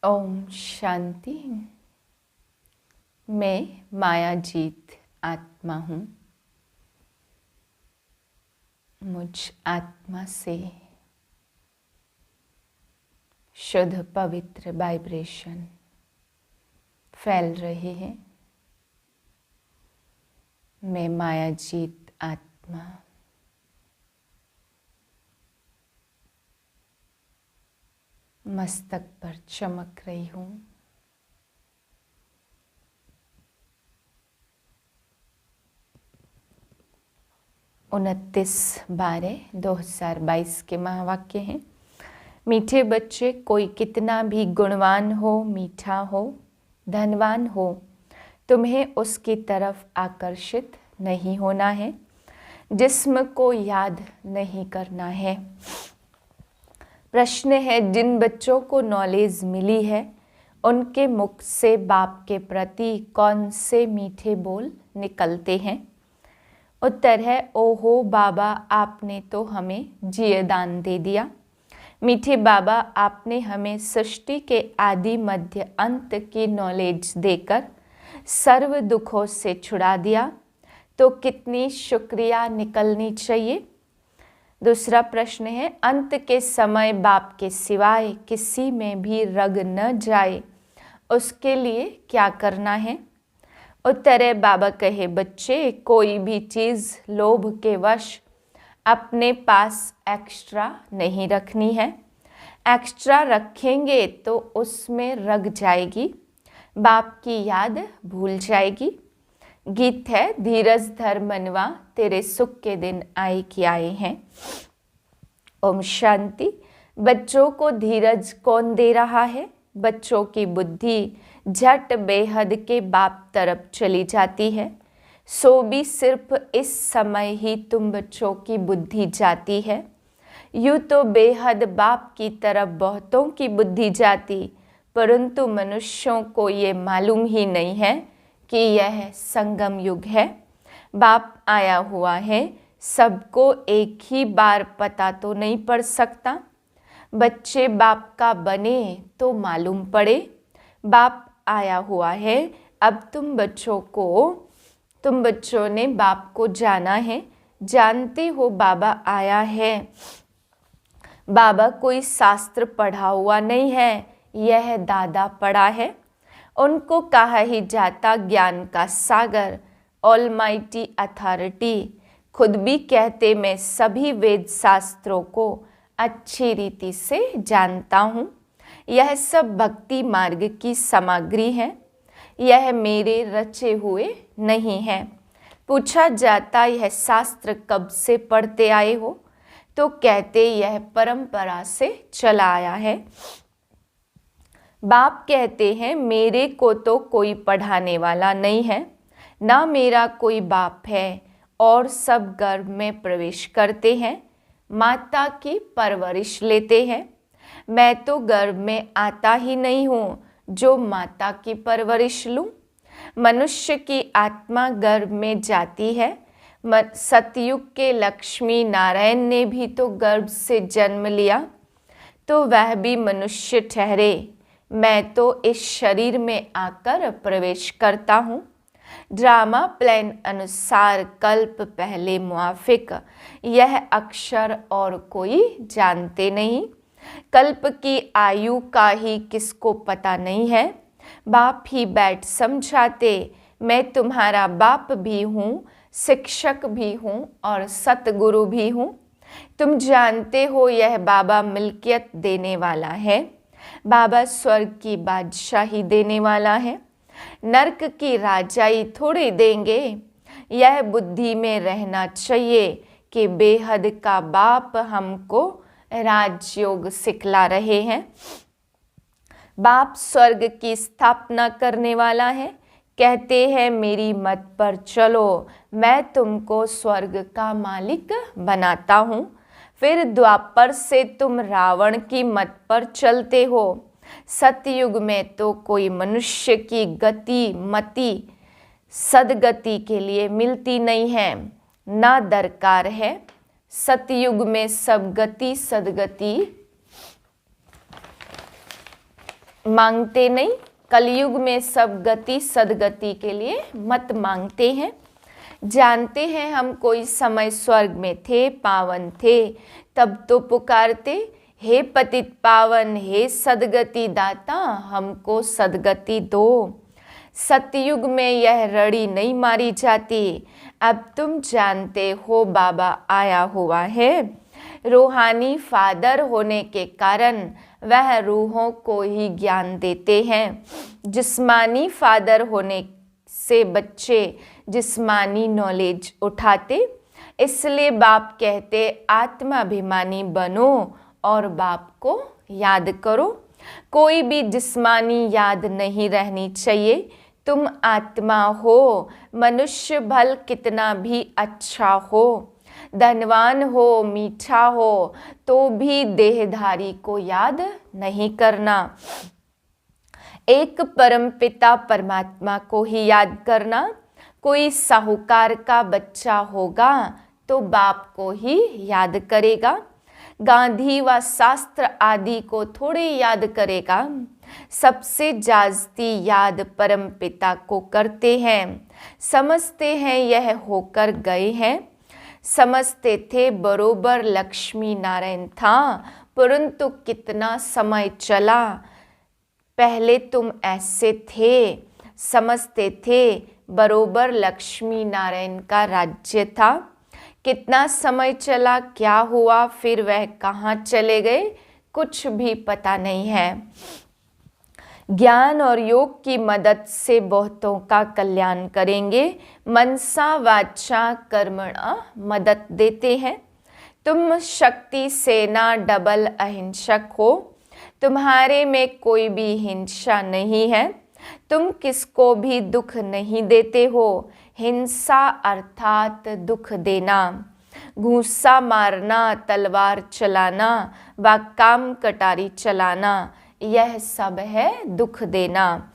ओम शांति। मैं मायाजीत आत्मा हूँ। मुझ आत्मा से शुद्ध पवित्र वाइब्रेशन फैल रहे हैं। मैं मायाजीत आत्मा मस्तक पर चमक रही हूँ। उनतीस 12/2022 के महावाक्य हैं। मीठे बच्चे, कोई कितना भी गुणवान हो, मीठा हो, धनवान हो, तुम्हें उसकी तरफ आकर्षित नहीं होना है। जिस्म को याद नहीं करना है। प्रश्न है, जिन बच्चों को नॉलेज मिली है उनके मुख से बाप के प्रति कौन से मीठे बोल निकलते हैं? उत्तर है, ओहो बाबा, आपने तो हमें जीवदान दे दिया। मीठे बाबा, आपने हमें सृष्टि के आदि मध्य अंत की नॉलेज देकर सर्व दुखों से छुड़ा दिया। तो कितनी शुक्रिया निकलनी चाहिए। दूसरा प्रश्न है, अंत के समय बाप के सिवाय किसी में भी रग न जाए, उसके लिए क्या करना है? उत्तर है, बाबा कहे, बच्चे, कोई भी चीज़ लोभ के वश अपने पास एक्स्ट्रा नहीं रखनी है। एक्स्ट्रा रखेंगे तो उसमें रग जाएगी, बाप की याद भूल जाएगी। गीत है, धीरज धर मनवा, तेरे सुख के दिन आए कि आए हैं। ओम शांति। बच्चों को धीरज कौन दे रहा है? बच्चों की बुद्धि झट बेहद के बाप तरफ चली जाती है। सो भी सिर्फ इस समय ही तुम बच्चों की बुद्धि जाती है। यूँ तो बेहद बाप की तरफ बहुतों की बुद्धि जाती, परंतु मनुष्यों को ये मालूम ही नहीं है कि यह संगम युग है। बाप आया हुआ है, सबको एक ही बार पता तो नहीं पड़ सकता। बच्चे बाप का बने तो मालूम पड़े। बाप आया हुआ है, अब तुम बच्चों ने बाप को जाना है। जानते हो बाबा आया है। बाबा कोई शास्त्र पढ़ा हुआ नहीं है, यह दादा पढ़ा है। उनको कहा ही जाता ज्ञान का सागर, ऑलमाइटी अथॉरिटी। खुद भी कहते, मैं सभी वेद शास्त्रों को अच्छी रीति से जानता हूँ। यह सब भक्ति मार्ग की सामग्री है, यह मेरे रचे हुए नहीं है। पूछा जाता, यह शास्त्र कब से पढ़ते आए हो? तो कहते, यह परंपरा से चला आया है। बाप कहते हैं, मेरे को तो कोई पढ़ाने वाला नहीं है, ना मेरा कोई बाप है, और सब गर्भ में प्रवेश करते हैं, माता की परवरिश लेते हैं। मैं तो गर्भ में आता ही नहीं हूँ जो माता की परवरिश लूँ। मनुष्य की आत्मा गर्भ में जाती है। सतयुग के लक्ष्मी नारायण ने भी तो गर्भ से जन्म लिया, तो वह भी मनुष्य ठहरे। मैं तो इस शरीर में आकर प्रवेश करता हूँ। ड्रामा प्लान अनुसार कल्प पहले मुआफिक, यह अक्षर और कोई जानते नहीं। कल्प की आयु का ही किसको पता नहीं है। बाप ही बैठ समझाते, मैं तुम्हारा बाप भी हूँ, शिक्षक भी हूँ और सतगुरु भी हूँ। तुम जानते हो यह बाबा मिल्कियत देने वाला है। बाबा स्वर्ग की बादशाही देने वाला है, नरक की राजाई थोड़ी देंगे। यह बुद्धि में रहना चाहिए कि बेहद का बाप हमको राजयोग सिखला रहे हैं। बाप स्वर्ग की स्थापना करने वाला है। कहते हैं, मेरी मत पर चलो, मैं तुमको स्वर्ग का मालिक बनाता हूँ। फिर द्वापर से तुम रावण की मत पर चलते हो। सतयुग में तो कोई मनुष्य की मति सदगति के लिए मिलती नहीं है, ना दरकार है। सतयुग में सब गति सदगति मांगते नहीं, कलयुग में सब गति सदगति के लिए मत मांगते हैं। जानते हैं हम कोई समय स्वर्ग में थे, पावन थे, तब तो पुकारते, हे पतित पावन, हे सदगति दाता, हमको सदगति दो। सतयुग में यह रड़ी नहीं मारी जाती, अब तुम जानते हो बाबा आया हुआ है। रूहानी फादर होने के कारण वह रूहों को ही ज्ञान देते हैं। जिस्मानी फादर होने से बच्चे जिस्मानी नॉलेज उठाते, इसलिए बाप कहते आत्माभिमानी बनो और बाप को याद करो। कोई भी जिस्मानी याद नहीं रहनी चाहिए। तुम आत्मा हो, मनुष्य भल कितना भी अच्छा हो, धनवान हो, मीठा हो, तो भी देहधारी को याद नहीं करना। एक परमपिता परमात्मा को ही याद करना। कोई साहूकार का बच्चा होगा तो बाप को ही याद करेगा, गांधी व शास्त्र आदि को थोड़े याद करेगा। सबसे जास्ती याद परमपिता को करते हैं। समझते हैं यह होकर गए हैं। समझते थे बरोबर लक्ष्मी नारायण था, परंतु कितना समय चला। पहले तुम ऐसे थे, समझते थे बरोबर लक्ष्मी नारायण का राज्य था। कितना समय चला, क्या हुआ, फिर वह कहाँ चले गए, कुछ भी पता नहीं है। ज्ञान और योग की मदद से बहुतों का कल्याण करेंगे। मनसा वाचा कर्मणा मदद देते हैं। तुम शक्ति सेना डबल अहिंसक हो। तुम्हारे में कोई भी हिंसा नहीं है। तुम किसको भी दुख नहीं देते हो। हिंसा अर्थात दुख देना, घूंसा मारना, तलवार चलाना व काम कटारी चलाना, यह सब है दुख देना।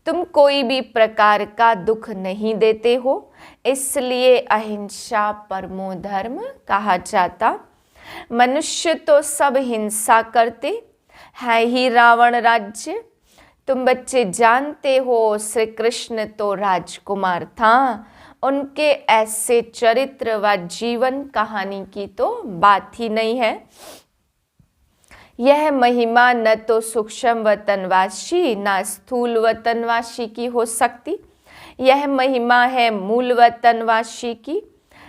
तुम कोई भी प्रकार का दुख नहीं देते हो, इसलिए अहिंसा परमो धर्म कहा जाता। मनुष्य तो सब हिंसा करते, है ही रावण राज्य। तुम बच्चे जानते हो श्री कृष्ण तो राजकुमार था। उनके ऐसे चरित्र व जीवन कहानी की तो बात ही नहीं है। यह महिमा न तो सूक्ष्म वतनवासी न स्थूल वतनवासी की हो सकती। यह महिमा है मूल वतनवासी की।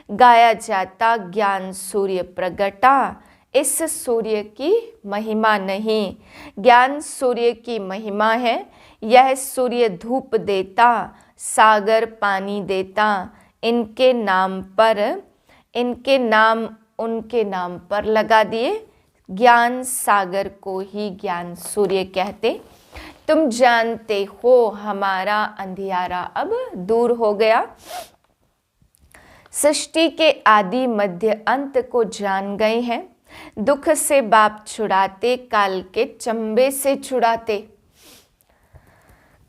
गाया जाता ज्ञान सूर्य प्रगटा, इस सूर्य की महिमा नहीं, ज्ञान सूर्य की महिमा है। यह सूर्य धूप देता, सागर पानी देता। इनके नाम उनके नाम पर लगा दिए। ज्ञान सागर को ही ज्ञान सूर्य कहते। तुम जानते हो हमारा अंधियारा अब दूर हो गया। सृष्टि के आदि मध्य अंत को जान गए हैं। दुख से बाप छुड़ाते, काल के चंबे से छुड़ाते।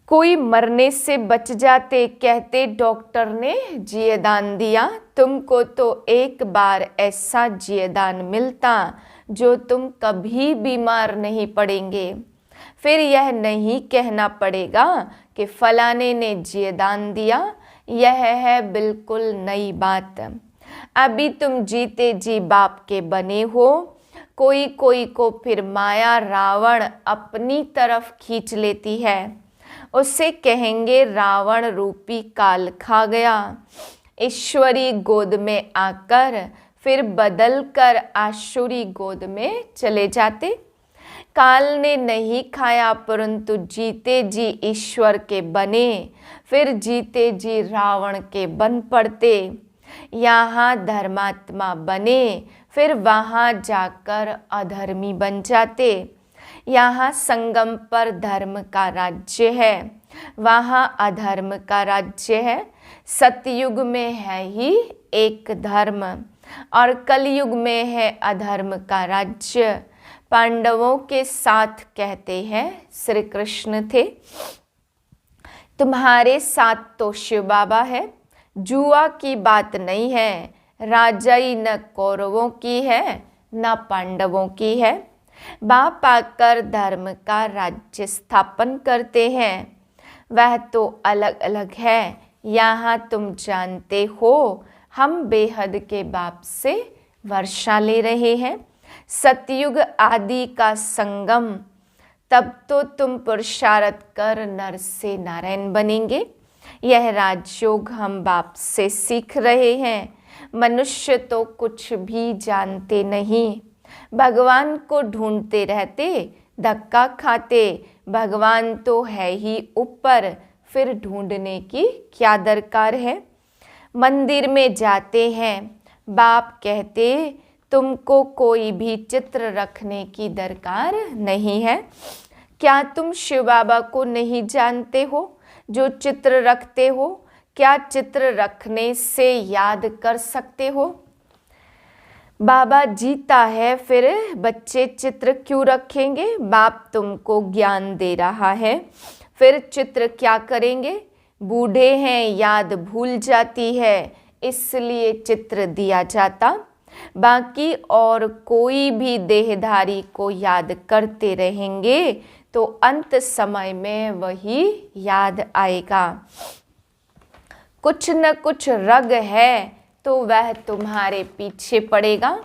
कोई मरने से बच जाते, कहते डॉक्टर ने जियदान दिया। तुमको तो एक बार ऐसा जियदान मिलता जो तुम कभी बीमार नहीं पड़ेंगे। फिर यह नहीं कहना पड़ेगा कि फलाने ने जियदान दिया। यह है बिल्कुल नई बात। अभी तुम जीते जी बाप के बने हो। कोई कोई को फिर माया रावण अपनी तरफ खींच लेती है। उससे कहेंगे रावण रूपी काल खा गया। ईश्वरी गोद में आकर फिर बदल कर आसुरी गोद में चले जाते। काल ने नहीं खाया, परंतु जीते जी ईश्वर के बने, फिर जीते जी रावण के बन पड़ते। यहाँ धर्मात्मा बने, फिर वहाँ जाकर अधर्मी बन जाते। यहाँ संगम पर धर्म का राज्य है, वहाँ अधर्म का राज्य है। सतयुग में है ही एक धर्म और कलयुग में है अधर्म का राज्य। पांडवों के साथ कहते हैं श्री कृष्ण थे। तुम्हारे साथ तो शिव बाबा है। जुआ की बात नहीं है। राजाई न कौरवों की है न पांडवों की है। बाप आकर धर्म का राज्य स्थापन करते हैं। वह तो अलग अलग है। यहाँ तुम जानते हो हम बेहद के बाप से वर्षा ले रहे हैं। सतयुग आदि का संगम, तब तो तुम पुरुषार्थ कर नर से नारायण बनेंगे। यह राजयोग हम बाप से सीख रहे हैं। मनुष्य तो कुछ भी जानते नहीं, भगवान को ढूंढते रहते, धक्का खाते। भगवान तो है ही ऊपर, फिर ढूंढने की क्या दरकार है। मंदिर में जाते हैं, बाप कहते तुमको कोई भी चित्र रखने की दरकार नहीं है। क्या तुम शिव बाबा को नहीं जानते हो जो चित्र रखते हो? क्या चित्र रखने से याद कर सकते हो? बाबा जीता है, फिर बच्चे चित्र क्यों रखेंगे? बाप तुमको ज्ञान दे रहा है, फिर चित्र क्या करेंगे? बूढ़े हैं, याद भूल जाती है, इसलिए चित्र दिया जाता। बाकी और कोई भी देहधारी को याद करते रहेंगे तो अंत समय में वही याद आएगा। कुछ न कुछ रग है तो वह तुम्हारे पीछे पड़ेगा।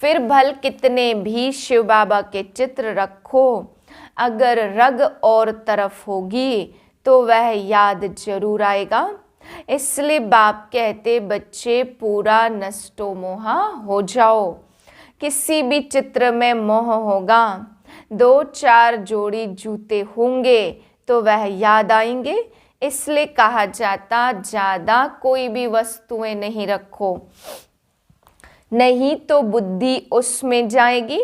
फिर भल कितने भी शिव बाबा के चित्र रखो, अगर रग और तरफ होगी तो वह याद जरूर आएगा। इसलिए बाप कहते बच्चे पूरा नष्टो मोहा हो जाओ। किसी भी चित्र में मोह होगा, 2-4 जोड़ी जूते होंगे तो वह याद आएंगे। इसलिए कहा जाता ज्यादा कोई भी वस्तुएं नहीं रखो, नहीं तो बुद्धि उसमें जाएगी।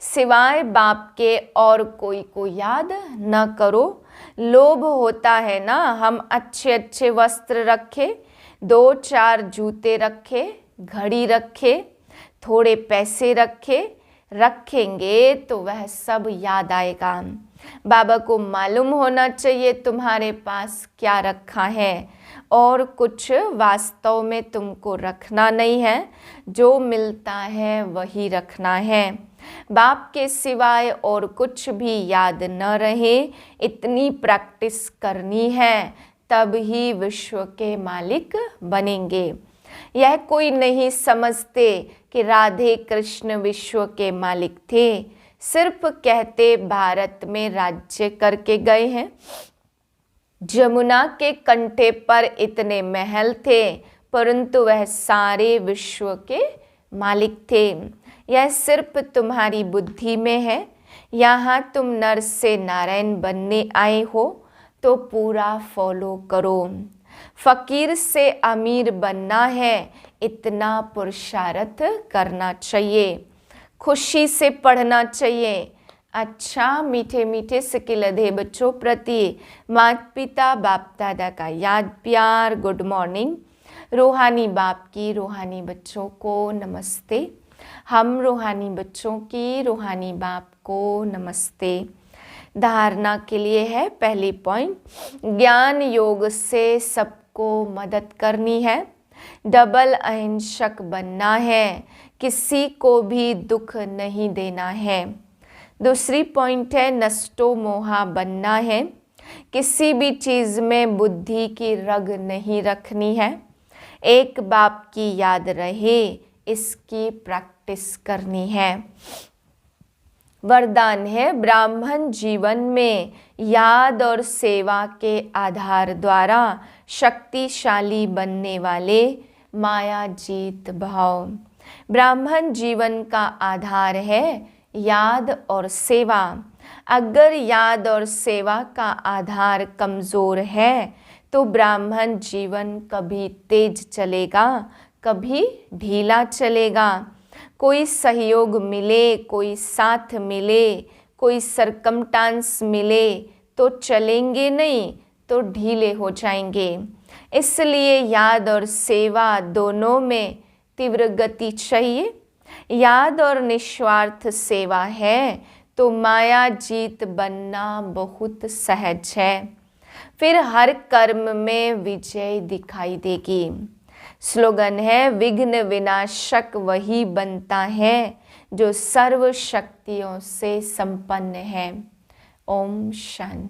सिवाय बाप के और कोई को याद न करो। लोभ होता है ना, हम अच्छे अच्छे वस्त्र रखे, 2-4 जूते रखे, घड़ी रखे, थोड़े पैसे रखेंगे तो वह सब याद आएगा। बाबा को मालूम होना चाहिए तुम्हारे पास क्या रखा है, और कुछ वास्तव में तुमको रखना नहीं है। जो मिलता है वही रखना है। बाप के सिवाय और कुछ भी याद न रहे, इतनी प्रैक्टिस करनी है, तब ही विश्व के मालिक बनेंगे। यह कोई नहीं समझते कि राधे कृष्ण विश्व के मालिक थे, सिर्फ कहते भारत में राज्य करके गए हैं। जमुना के कंठे पर इतने महल थे, परंतु वह सारे विश्व के मालिक थे। यह सिर्फ तुम्हारी बुद्धि में है। यहाँ तुम नर से नारायण बनने आए हो तो पूरा फॉलो करो। फकीर से अमीर बनना है, इतना पुरुषार्थ करना चाहिए। खुशी से पढ़ना चाहिए। अच्छा मीठे मीठे सिकिलधे बच्चों प्रति माता पिता बाप दादा का याद प्यार गुड मॉर्निंग। रूहानी बाप की रूहानी बच्चों को नमस्ते। हम रूहानी बच्चों की रूहानी बाप को नमस्ते। धारणा के लिए है पहली पॉइंट, ज्ञान योग से सबको मदद करनी है। डबल अहिंसक बनना है, किसी को भी दुख नहीं देना है। दूसरी पॉइंट है नष्टो मोहा बनना है, किसी भी चीज़ में बुद्धि की रग नहीं रखनी है। एक बाप की याद रहे, इसकी प्रैक्टिस करनी है। वरदान है ब्राह्मण जीवन में याद और सेवा के आधार द्वारा शक्तिशाली बनने वाले माया जीत भाव। ब्राह्मण जीवन का आधार है याद और सेवा। अगर याद और सेवा का आधार कमज़ोर है तो ब्राह्मण जीवन कभी तेज चलेगा, कभी ढीला चलेगा। कोई सहयोग मिले, कोई साथ मिले, कोई सरकमस्टांस मिले तो चलेंगे, नहीं तो ढीले हो जाएंगे। इसलिए याद और सेवा दोनों में तीव्र गति चाहिए। याद और निस्वार्थ सेवा है तो माया जीत बनना बहुत सहज है। फिर हर कर्म में विजय दिखाई देगी। स्लोगन है विघ्न विनाशक वही बनता है जो सर्व शक्तियों से संपन्न है। ओम शांति।